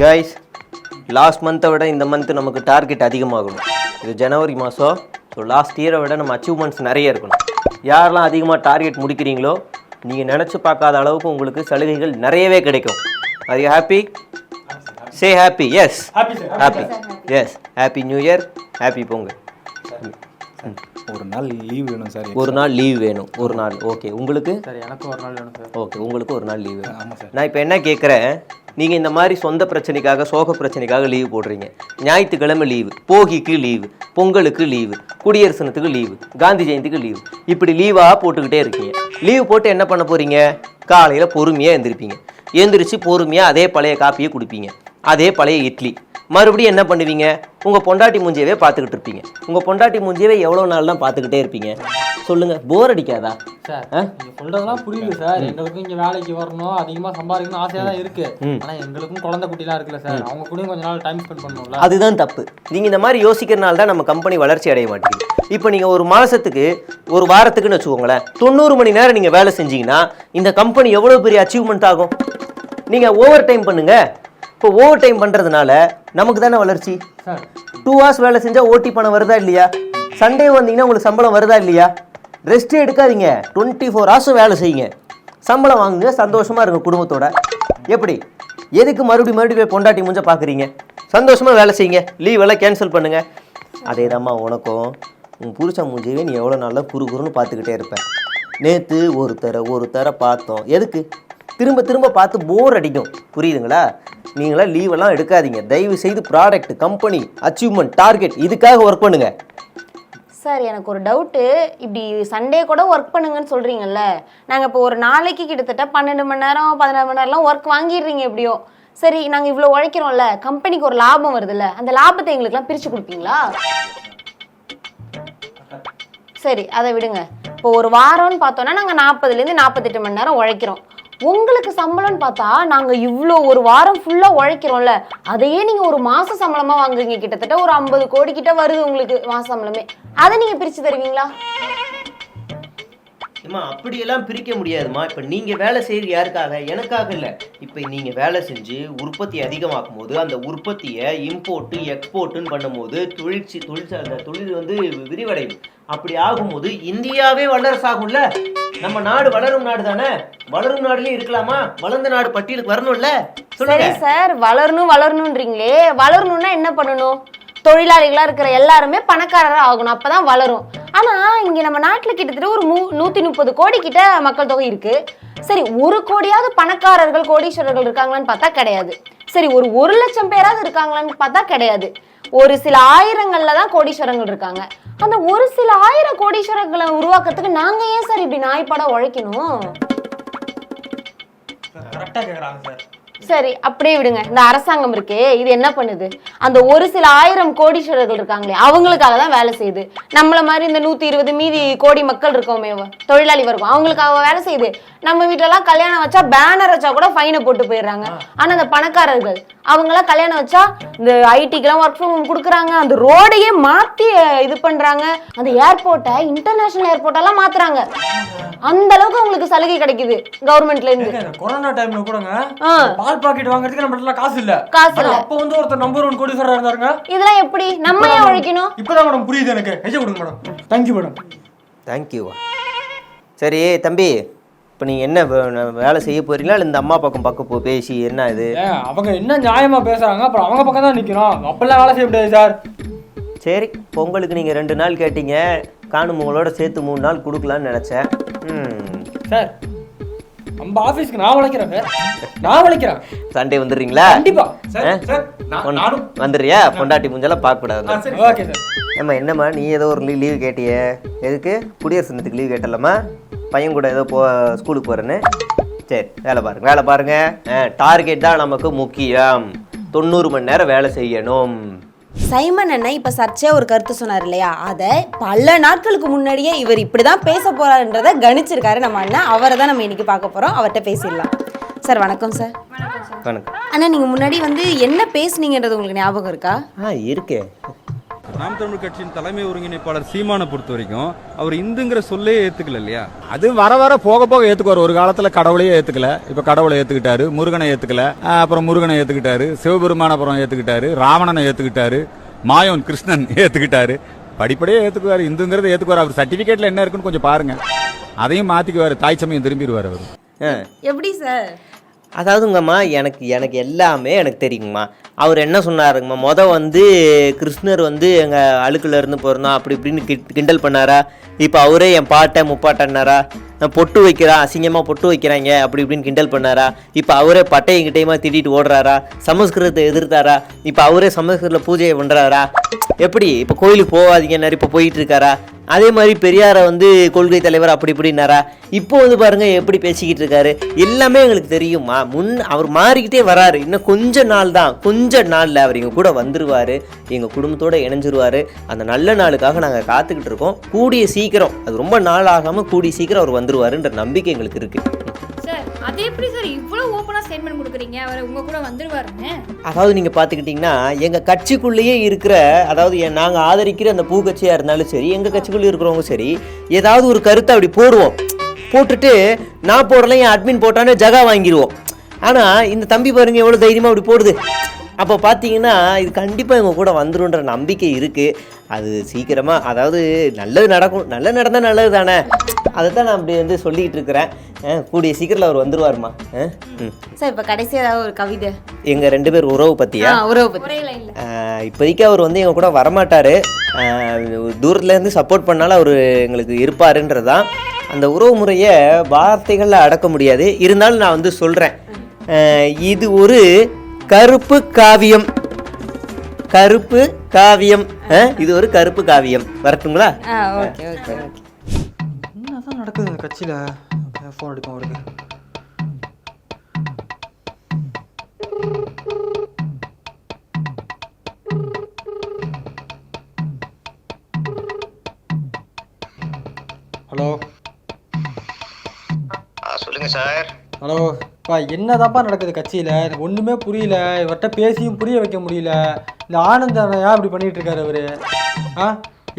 Guys, last மந்த்தை விட இந்த month நமக்கு டார்கெட் அதிகமாகணும். இது ஜனவரி மாதம். ஸோ லாஸ்ட் இயரை விட நம்ம அச்சீவ்மெண்ட்ஸ் நிறைய இருக்கணும். யாரெல்லாம் அதிகமாக டார்கெட் முடிக்கிறீங்களோ நீங்கள் நினச்சி பார்க்காத அளவுக்கு உங்களுக்கு சலுகைகள் நிறையவே கிடைக்கும். Are you happy? Say happy. Yes happy. Yes happy new year, happy Pongal. ஒரு நாள் லீவ் வேணும் சார். ஒரு நாள் லீவ் வேணும். ஒரு நாள் ஓகே. உங்களுக்கு? சார் எனக்கு ஒரு நாள் வேணும் சார். ஓகே, உங்களுக்கு ஒரு நாள் லீவ் வேணும். ஆமாம் சார். நான் இப்போ என்ன கேட்குறேன், நீங்கள் இந்த மாதிரி சொந்த பிரச்சனைக்காக சோக பிரச்சனைக்காக லீவு போடுறீங்க. ஞாயிற்றுக்கிழமை லீவு, போகிக்கு லீவு, பொங்கலுக்கு லீவு, குடியரசு தினத்துக்கு லீவு, காந்தி ஜெயந்திக்கு லீவு, இப்படி லீவாக போட்டுக்கிட்டே இருக்கீங்க. லீவு போட்டு என்ன பண்ண போகிறீங்க? காலையில் பொறுமையாக எழுந்திருப்பீங்க. எழுந்திரிச்சு பொறுமையாக அதே பழைய காப்பியை குடிப்பீங்க, அதே பழைய இட்லி. மறுபடியும் என்ன பண்ணுவீங்க? உங்கள் பொண்டாட்டி மூஞ்சியவே பார்த்துக்கிட்டு இருப்பீங்க. உங்கள் பொண்டாட்டி மூஞ்சியவே எவ்வளோ நாள் தான் பார்த்துக்கிட்டே இருப்பீங்க? சொல்லுங்கள், போர் அடிக்காதா? சார் நீங்கள் சொல்கிறதெல்லாம் புரியுது சார். எங்களுக்கும் இங்கே வேலைக்கு வரணும், அதிகமாக சம்பாதிக்கணும் ஆசையாக தான் இருக்குது. ஆனால் எங்களுக்கும் குழந்தை குட்டிலாம் இருக்குல்ல சார், அவங்க கூட கொஞ்ச நாள் டைம் ஸ்பெண்ட் பண்ணணும்ல. அதுதான் தப்பு. நீங்கள் இந்த மாதிரி யோசிக்கிறனால தான் நம்ம கம்பெனி வளர்ச்சி அடைய மாட்டேங்குது. இப்போ நீங்கள் ஒரு மாதத்துக்கு, ஒரு வாரத்துக்குன்னு வச்சுக்கோங்களேன், 90 மணி நேரம் நீங்கள் வேலை செஞ்சீங்கன்னா இந்த கம்பெனி எவ்வளோ பெரிய அச்சீவ்மெண்ட் ஆகும். நீங்கள் ஓவர் டைம் பண்ணுங்கள். இப்போ ஓவர் டைம் பண்ணுறதுனால நமக்கு தானே வளர்ச்சி. 2 hours வேலை செஞ்சால் ஓட்டி பணம் வருதா இல்லையா? சண்டே வந்தீங்கன்னா உங்களுக்கு சம்பளம் வருதா இல்லையா? ரெஸ்ட்டே எடுக்காதீங்க, 24 hours வேலை செய்யுங்க, சம்பளம் வாங்குங்க, சந்தோஷமாக இருங்க குடும்பத்தோட. எப்படி? எதுக்கு மறுபடியும் பொண்டாட்டி மூஞ்ச பார்க்குறீங்க? சந்தோஷமாக வேலை செய்யுங்க, லீவ் எல்லாம் கேன்சல் பண்ணுங்கள். அதே தான்மா உனக்கும். உன் புருஷ மூஞ்சியே நீ எவ்வளோ நாளாக குறுகுறுன்னு பார்த்துக்கிட்டே இருப்பேன். நேற்று ஒரு தர பார்த்தோம். எதுக்கு? திரும்ப திரும்ப பார்த்து போர் அடிக்கும். புரியுதுங்களா? நீங்களாம் லீவெல்லாம் எடுக்காதீங்க. தயவு செய்து ப்ராடக்ட், கம்பெனி, அச்சீவ்மெண்ட், டார்கெட் இதுக்காக ஒர்க் பண்ணுங்க. சார் எனக்கு ஒரு டவுட்டு. இப்படி சண்டே கூட ஒர்க் பண்ணுங்கன்னு சொல்கிறீங்கல்ல, நாங்கள் இப்போ ஒரு நாளைக்கு கிட்டத்தட்ட 12 மணி நேரம் 16 மணி நேரம்லாம் ஒர்க் வாங்கிடுறீங்க எப்படியோ. சரி, நாங்கள் இவ்வளோ உழைக்கிறோம்ல, கம்பெனிக்கு ஒரு லாபம் வருதுல்ல, அந்த லாபத்தை எங்களுக்குலாம் பிரித்து கொடுப்பீங்களா? சரி, அதை விடுங்க. இப்போ ஒரு வாரம்னு பார்த்தோன்னா நாங்கள் 40லேருந்து 48 மணி நேரம் உழைக்கிறோம். உங்களுக்கு சம்பளம்னு பார்த்தா நாங்கள் இவ்வளோ ஒரு வாரம் ஃபுல்லாக உழைக்கிறோம்ல, அதையே நீங்கள் ஒரு மாத சம்பளமாக வாங்குறீங்க. கிட்டத்தட்ட ஒரு 50 கோடி கிட்ட வருது உங்களுக்கு மாத சம்பளமே. அதை நீங்கள் பிரித்து தருவீங்களா? ஏம்மா, அப்படியெல்லாம் பிரிக்க முடியாதுமா. இப்போ நீங்கள் வேலை செய்கிறது யாருக்காக? எனக்காக இல்லை. இப்போ நீங்கள் வேலை செஞ்சு உற்பத்தி அதிகமாக்கும் போது அந்த உற்பத்தியை இம்போர்ட்டு எக்ஸ்போர்ட்டுன்னு பண்ணும்போது அந்த தொழில் வந்து விரிவடையும். அப்படி ஆகும்போது இந்தியாவே வல்லரசாகும்ல. நம்ம நாடு வளரும் நாடு தானே. வளரும் நாடுலயே இருக்கலாமா? வளர்ந்த நாடு பட்டியலுக்கு வரணும்ல. சரி சார், வளரணும்ன்றீங்களே, வளரணும்னா என்ன பண்ணணும்? தொழிலாளிகளா இருக்கிற எல்லாருமே பணக்காரராக ஆகணும், அப்பதான் வளரும். ஆனா இங்க நம்ம நாட்டுல கிட்டத்தட்ட ஒரு 130 கோடி கிட்ட மக்கள் தொகை இருக்கு. சரி, 1 கோடியாவது பணக்காரர்கள், கோடீஸ்வரர்கள் இருக்காங்களான்னு பார்த்தா கிடையாது. சரி, ஒரு 1 லட்சம் பேராவது இருக்காங்களான்னு பார்த்தா கிடையாது. ஒரு சில ஆயிரங்கள்ல தான் கோடீஸ்வரங்கள் இருக்காங்க. அந்த ஒரு சில 1000 கோடீஸ்வரர்களை உருவாக்குறதுக்கு நாங்க ஏன் சார் இப்படி நாய்ப்பட உழைக்கணும்? சரி, அப்படியே விடுங்க. இந்த அரசாங்கம் இருக்கே, இது என்ன பண்ணுது? அந்த ஒரு சில 1000 கோடீஸ்வரர்கள் இருக்காங்களே, அவங்களுக்காக தான் வேலை செய்யுது. நம்மள மாதிரி இந்த 120 மீதி கோடி மக்கள் இருக்கோமே, தொழிலாளி வர்க்கம், அவங்களுக்காக வேலை செய்யுது. நம்ம வீட்டிலலாம் கல்யாணம் வச்சா, பேனர் வச்சா கூட ஃபைனை போட்டு போயிடுறாங்க. ஆனா அந்த பணக்காரர்கள் அவங்களாம் கல்யாணம் வச்சா இந்த ஐடிக்கெல்லாம் ஒர்க் ஃப்ரம் ஹோம் கொடுக்குறாங்க, அந்த ரோடையே மாத்தி இது பண்றாங்க, அந்த ஏர்போர்ட்டை இன்டர்நேஷனல் ஏர்போர்ட்டெல்லாம் மாத்துறாங்க. அந்த அளவுக்கு அவங்களுக்கு சலுகை கிடைக்குது கவர்மெண்ட்ல இருந்து. கொரோனா டைம்ல கூடங்க பால் பாக்கெட் வாங்குறதுக்கு நம்ம காசு இல்ல. அப்ப வந்து ஒருத்தர் நம்பர் 1 கோடீஸ்வரரா இருந்தாருங்க. இதெல்லாம் எப்படி நம்ம ஏன் உழைக்கணும்? இப்பதான் மேடம் புரியுது எனக்கு. கையை கொடுங்க மேடம். Thank you madam. தேங்க்யூ. சரி தம்பி, இப்போ நீங்கள் என்ன வேலை செய்ய போறீங்களா இல்லை இந்த அம்மா பக்கம் பேசி என்ன இது? அவங்க என்ன நியாயமா பேசுறாங்க, அப்புறம் அவங்க பக்கம் தான் நிற்கணும். அப்பெல்லாம் வேலை செய்ய முடியாது சார். சரி, பொங்கலுக்கு நீங்கள் 2 நாள் கேட்டீங்க, காணும் உங்களோட சேர்த்து 3 நாள் கொடுக்கலான்னு நினச்சேன். சார், நம்ம ஆஃபீஸ்க்கு நான் உழைக்கிறேன் சார். நான் உழைக்கிறேன். சண்டே வந்துடுறீங்களா? கண்டிப்பா வந்துடுறியா? பொண்டாட்டி முஞ்செல்லாம் பார்க்கக்கூடாது. Okay sir. ஏம்மா, என்னம்மா நீ ஏதோ ஒரு லீவு கேட்டியே, எதுக்கு? குடியரசு தினத்துக்கு லீவ் கேட்டலம்மா, பையன் கூட ஏதோ ஸ்கூலுக்கு போகிறேன்னு. சரி, வேலை பாருங்க. டார்கெட் தான் நமக்கு முக்கியம். 90 மணி நேரம் வேலை செய்யணும். சைமன் அண்ணா இப்போ சர்ச்சையாக ஒரு கருத்து சொன்னார் இல்லையா, அதை பல நாட்களுக்கு முன்னாடியே இவர் இப்படி தான் பேச போகிறாருன்றதை கணிச்சிருக்காரு நம்ம அண்ணா. அவரை தான் நம்ம இன்னைக்கு பார்க்க போகிறோம். அவர்கிட்ட பேசிடலாம். சார் வணக்கம் சார். வணக்கம் அண்ணா, நீங்கள் முன்னாடி வந்து என்ன பேசுனீங்கன்றது உங்களுக்கு ஞாபகம் இருக்கா? இருக்கே. நாம் தமிழ் கட்சியின் தலைமை ஒருங்கிணைப்பாளர் சீமானை பொறுத்த வரைக்கும் அவர் இந்துங்கிற சொல்லே ஏத்துக்கல இல்லையா? அது வர வர போக போக ஏத்துக்குவார். ஒரு காலத்துல கடவுளையே ஏத்துக்கல, இப்ப கடவுளை ஏத்துக்கிட்டாரு. முருகனை ஏத்துக்கல, அப்புறம் முருகனை ஏத்துக்கிட்டாரு. சிவபெருமான அப்புறம் ஏத்துக்கிட்டாரு. ராவணனை ஏத்துக்கிட்டாரு. மாயோன் கிருஷ்ணன் ஏத்துக்கிட்டாரு. படிப்படியே ஏத்துக்குவாரு. இந்துங்கிறத ஏத்துக்குவார். அவர் சர்டிபிகேட்ல என்ன இருக்குன்னு கொஞ்சம் பாருங்க. அதையும் மாத்திக்குவாரு. தாய் சமயம் திரும்பிடுவார் அவர். எப்படி சார்? அதாவதுங்கம்மா எனக்கு எல்லாமே எனக்கு தெரியுங்கம்மா. அவர் என்ன சொன்னாருங்கம்மா, வந்து கிருஷ்ணர் வந்து எங்கள் அழுக்குல இருந்து பிறந்தோம் அப்படி இப்படின்னு கிண்டல் பண்ணாரா? இப்போ அவரே என் பாட்டை முப்பாட்டன்னாரா? பொட்டு வைக்கிறான், அசிங்கமாக பொட்டு வைக்கிறாங்க அப்படி இப்படின்னு கிண்டல் பண்ணாரா? இப்போ அவரே பட்டையும் கிட்டையுமா திட்டிட்டு ஓடுறாரா? சமஸ்கிருதத்தை எதிர்த்தாரா? இப்போ அவரே சமஸ்கிருதத்தில் பூஜையை பண்ணுறாரா? எப்படி இப்போ கோயிலுக்கு போகாதீங்கன்னாரு, இப்போ போயிட்டு இருக்காரா? அதே மாதிரி பெரியாரை வந்து கொள்கை தலைவர் அப்படி இப்படின்னாரா? இப்போ வந்து பாருங்க எப்படி பேசிக்கிட்டு இருக்காரு. எல்லாமே எங்களுக்கு தெரியுமா. அவர் மாறிக்கிட்டே வராரு. இன்னும் கொஞ்ச நாளில் அவர் எங்கள் கூட வந்துருவார், எங்கள் குடும்பத்தோடு இணைஞ்சிருவார். அந்த நல்ல நாளுக்காக நாங்கள் காத்துக்கிட்டு இருக்கோம். கூடிய சீக்கிரம், அது ரொம்ப நாள் ஆகாமல் கூடிய சீக்கிரம் அவர் வந்துருவாருன்ற நம்பிக்கை எங்களுக்கு இருக்குது. சார் அது எப்படி சார் இவ்வளோ ஓப்பனாக ஸ்டேட்மெண்ட் கொடுக்குறீங்க? அவர் உங்கள் கூட வந்துருவாருன்னு. அதாவது நீங்கள் பார்த்துக்கிட்டிங்கன்னா எங்கள் கட்சிக்குள்ளேயே இருக்கிற, அதாவது நாங்கள் ஆதரிக்கிற அந்த பூ கட்சியாக இருந்தாலும் சரி, எங்கள் கட்சிக்குள்ளே இருக்கிறவங்க சரி, ஏதாவது ஒரு கருத்தை அப்படி போட்டுட்டு நான் போடல என் அட்மின் போட்டானே ஜகா வாங்கிடுவோம். ஆனால் இந்த தம்பி பாருங்க எவ்வளோ தைரியமாக அப்படி போடுது. அப்போ பார்த்தீங்கன்னா இது கண்டிப்பாக எங்கள் கூட வந்துருன்ற நம்பிக்கை இருக்குது. அது சீக்கிரமாக, அதாவது நல்லது நடக்கும். நடந்தால் நல்லது தானே, அதை தான் நான் அப்படி வந்து சொல்லிக்கிட்டு இருக்கிறேன். கூடிய சீக்கிரத்தில் அவர் வந்துருவாருமா. சார் இப்போ கடைசி ஏதாவது ஒரு கவிதை எங்கள் 2 பேர் உறவு பற்றியா? உறவு பற்றி. இப்போதைக்கு அவர் வந்து எங்கள் கூட வரமாட்டார். தூரத்துலேருந்து சப்போர்ட் பண்ணாலும் அவர் எங்களுக்கு இருப்பாருன்றதான். அந்த உறவு முறையை வார்த்தைகளில் அடக்க முடியாது. இருந்தாலும் நான் வந்து சொல்கிறேன், இது ஒரு கருப்பு காவியம். இது ஒரு கருப்பு காவியம். வரட்டுங்களா? Okay okay okay. என்னதான் நடக்குது இந்த கட்சியில்? ஃபோன் அடிப்போம் அவருக்கு. ஹலோ. சொல்லுங்க சார். ஹலோ. என்னதாப்பா நடக்குது கட்சியில்? எனக்கு ஒன்றுமே புரியல. இவர்கிட்ட பேசியும் புரிய வைக்க முடியல. இந்த ஆனந்தன் ஏன் இப்படி பண்ணிட்டு இருக்காரு அவரு?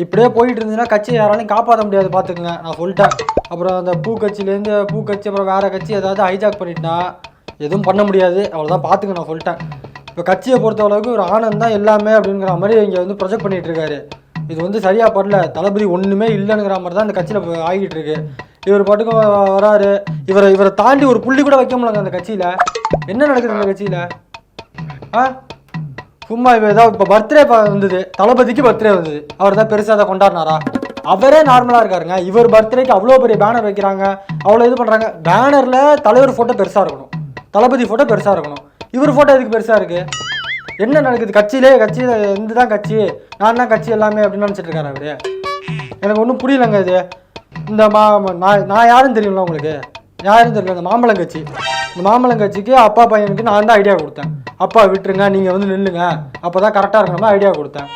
இப்படியே போயிட்டு இருந்துச்சுன்னா கட்சியை யாராலையும் காப்பாற்ற முடியாது, பார்த்துக்குங்க. நான் சொல்லிட்டேன். அப்புறம் அந்த பூக்கட்சியிலேருந்து பூக்கட்சி அப்புறம் வேறு கட்சி ஏதாவது ஹைஜாக் பண்ணிட்டுனா எதுவும் பண்ண முடியாது, அவ்வளோதான், பார்த்துங்க. நான் சொல்லிட்டேன். இப்போ கட்சியை பொறுத்தளவுக்கு ஒரு ஆனந்த் தான் எல்லாமே அப்படிங்கிற மாதிரி இங்கே வந்து ப்ரொஜெக்ட் பண்ணிகிட்டு இருக்காரு. இது வந்து சரியாக படல. தளபதி ஒன்றுமே இல்லைங்கிற மாதிரி தான் இந்த கட்சியில் ஆகிட்டு இருக்கு. இவர் பாட்டுக்கும் வராரு. இவரை தாண்டி ஒரு புள்ளி கூட வைக்க முடியல அந்த கட்சியில். என்ன நடக்குது இந்த கட்சியில்? சும்மா ஏதாவது இப்போ பர்த்டே வந்தது, தளபதிக்கு பர்த்டே வந்தது, அவர் தான் பெருசாக அதை கொண்டாடினாரா? அவரே நார்மலாக இருக்காருங்க. இவர் பர்த்டேக்கு அவ்வளோ பெரிய பேனர் வைக்கிறாங்க, அவ்வளோ இது பண்ணுறாங்க. பேனரில் தலைவர் ஃபோட்டோ பெருசாக இருக்கணும், தளபதி ஃபோட்டோ பெருசாக இருக்கணும். இவர் ஃபோட்டோ எதுக்கு பெருசாக இருக்குது? என்ன நடக்குது கட்சியிலே? கட்சியில் எந்த தான் கட்சி, நான் தான் கட்சி எல்லாமே அப்படின்னு நினச்சிட்டு இருக்காரு அவரு. எனக்கு ஒன்றும் புரியலங்க இது. இந்த நான் யாருன்னு தெரியுங்களா உங்களுக்கு? யாருன்னு தெரியல. இந்த மாம்பழம் கட்சிக்கு அப்பா பையனுக்கு நான் தான் ஐடியா கொடுத்தேன். அப்பா விட்டுருங்க, நீங்கள் வந்து நில்லுங்க, அப்போ தான் கரெக்டாக இருக்கணுமா ஐடியா கொடுத்தேன்.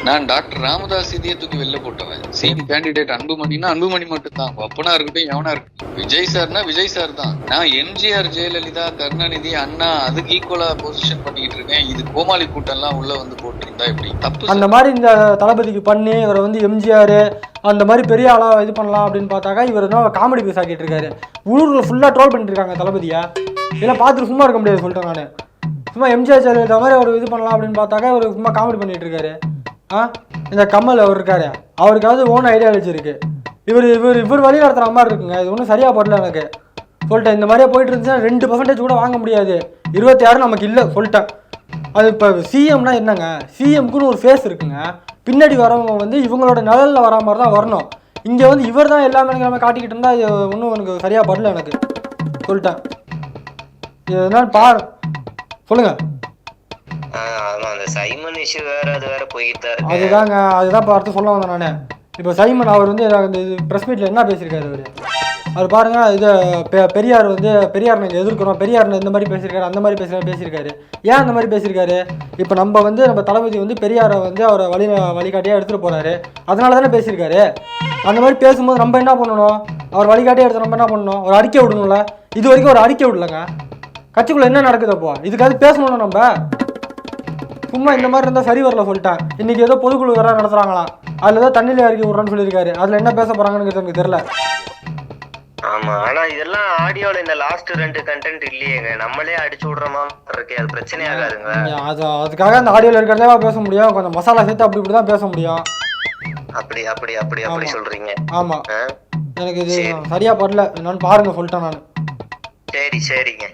நான் டாக்டர் ராமதாஸ் இதையே தூக்கி வெளில போட்டவன். சிஎம் கேண்டிடேட் அன்புமணினா அன்புமணி மட்டும் தான், அப்பனா இருக்கட்டும் எவனா இருக்கட்டும். விஜய் சார்னா விஜய் சார் தான். நான் எம்ஜிஆர், ஜெயலலிதா, கருணாநிதி, அண்ணா அதுக்கு ஈக்குவலா பொசிஷன் பண்ணிக்கிட்டு இருக்கேன். இது கோமாளி கூட்டம்லாம் உள்ள வந்து போட்டிருந்தா எப்படி தப்பு? அந்த மாதிரி இந்த தளபதிக்கு பண்ணி இவரை வந்து எம்ஜிஆர் அந்த மாதிரி பெரிய ஆளா இது பண்ணலாம் அப்படின்னு பார்த்தாக்கா இவர் தான் காமெடி பீஸ் ஆக்கிட்டு இருக்காரு. ஊரில் ஃபுல்லாக ட்ரோல் பண்ணிட்டு இருக்காங்க தளபதியா. இதெல்லாம் பார்த்துட்டு சும்மா இருக்க முடியாது சொல்லிட்டேன் நான். சும்மா எம்ஜிஆர் ஜெயலலிதா மாதிரி அவர் இது பண்ணலாம் அப்படின்னு பார்த்தாக்கா இவர் சும்மா காமெடி பண்ணிட்டு இருக்காரு. இந்த கமல் அவர் இருக்காரு, அவருக்காவது ஓன் ஐடியாலஜி இருக்கு. இவர் வழி நடத்துற மாதிரி இருக்குங்க. இது ஒன்றும் சரியா படல எனக்கு. சொல்லிட்டேன். இந்த மாதிரியே போயிட்டு இருந்துச்சுன்னா 2% கூட வாங்க முடியாது. 26 நமக்கு இல்லை சொல்லிட்டேன். அது இப்போ சிஎம்னா என்னங்க, சிஎம்க்குன்னு ஒரு ஃபேஸ் இருக்குங்க. பின்னாடி வரவங்க வந்து இவங்களோட நிழலில் வரா மாதிரி தான் வரணும். இங்கே வந்து இவர் தான் எல்லாமே காட்டிக்கிட்டு இருந்தால் இது ஒன்றும் எனக்கு சரியாக படல எனக்கு சொல்லிட்டேன். இது என்னன்னு சொல்லுங்க. அதுதாங்க, அதுதான் பார்த்து சொல்ல வந்தேன் நான். இப்போ சைமன் அவர் வந்து இந்த ப்ரெஸ் மீட்டில் என்ன பேசியிருக்காரு அவர் பாருங்க. இது பெரியார் வந்து பெரியார் நாங்கள் எதிர்க்கிறோம், பெரியார் இந்த மாதிரி பேசியிருக்காரு, அந்த மாதிரி பேசியிருக்காரு. ஏன் அந்த மாதிரி பேசியிருக்காரு? இப்போ நம்ம தளபதி வந்து பெரியாரை வந்து அவரை வழிகாட்டியாக எடுத்துகிட்டு போகிறாரு, அதனால தானே பேசியிருக்காரு. அந்த மாதிரி பேசும்போது நம்ம என்ன பண்ணணும்? அவர் வழிகாட்டியாக எடுத்து நம்ம என்ன பண்ணணும்? ஒரு அறிக்கை விடணும்ல. இது வரைக்கும் ஒரு அறிக்கை விடலைங்க. கட்சிக்குள்ளே என்ன நடக்குது அப்போ? இதுக்காவது பேசணும் நம்ம சும்மா இந்த மாதிரி இருந்தால் சரி வரல சொல்லிட்டேன். இன்னைக்கு ஏதோ பொதுக்குழு வேற நடத்துறாங்களாம், அதில் ஏதோ தண்ணியில் இறக்கி விட்றேன்னு சொல்லியிருக்காரு. அதில் என்ன பேச போறாங்கன்னு எனக்கு தெரியல. ஆமா, ஆனா இதெல்லாம் ஆடியோல இந்த லாஸ்ட் 2 கண்டென்ட் இல்லையேங்க, நம்மளே அடிச்சு விடுறோமா இருக்கு, அது பிரச்சனை ஆகாதுங்க. அதுக்காக அந்த ஆடியோல இருக்கிறதே பேச முடியும், கொஞ்சம் மசாலா சேர்த்து அப்படி இப்படி தான் பேச முடியும். அப்படி சொல்றீங்க? ஆமா, எனக்கு இது சரியா படல, என்னன்னு பாருங்க சொல்லிட்டேன் நான். சரிங்க.